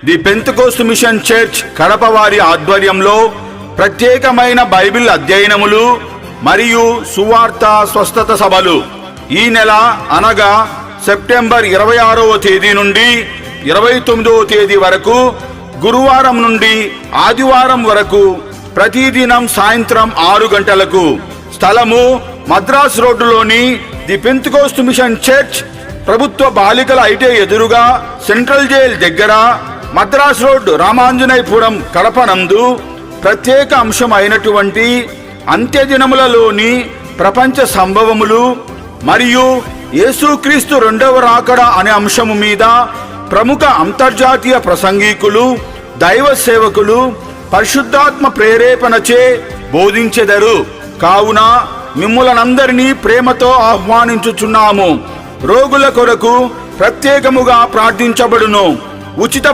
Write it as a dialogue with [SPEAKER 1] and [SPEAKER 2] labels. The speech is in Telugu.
[SPEAKER 1] The Pentecost machine church Kadapa వారి ఆధ్వర్యంలో ప్రత్యేకమైన బైబిల్ అధ్యయనములు మరియు సువార్త స్వస్థత సభలు ఈ నెల అనగా సెప్టెంబర్ 26వ తేదీ నుండి 29వ తేదీ వరకు గురువారం నుండి ఆదివారం వరకు ప్రతిదినం సాయంత్రం 6 గంటలకు. స్థలము మద్రాస్ రోడ్డులోని ది పెంతెకోస్తు మిషన్ చర్చ్ ప్రభుత్వ బాలికల ఐటీ ఎదురుగా సెంట్రల్ జైల్ దగ్గర మద్రాస్ రోడ్ రామాంజనేయపురం కడప నందు. ప్రత్యేక అంశం అయినటువంటి అంత్యదినములలోని ప్రపంచ సంభవములు మరియు యేసుక్రీస్తు రెండవ రాకడ అనే అంశము మీద ప్రముఖ అంతర్జాతీయ ప్రసంగికులు, దైవ సేవకులు పరిశుద్ధాత్మ ప్రేరేపణచే బోధించెదరు. కావున మిమ్ములనందరినీ ప్రేమతో ఆహ్వానించుచున్నాము. రోగుల కొరకు ప్రత్యేకముగా ప్రార్థించబడును. ఉచిత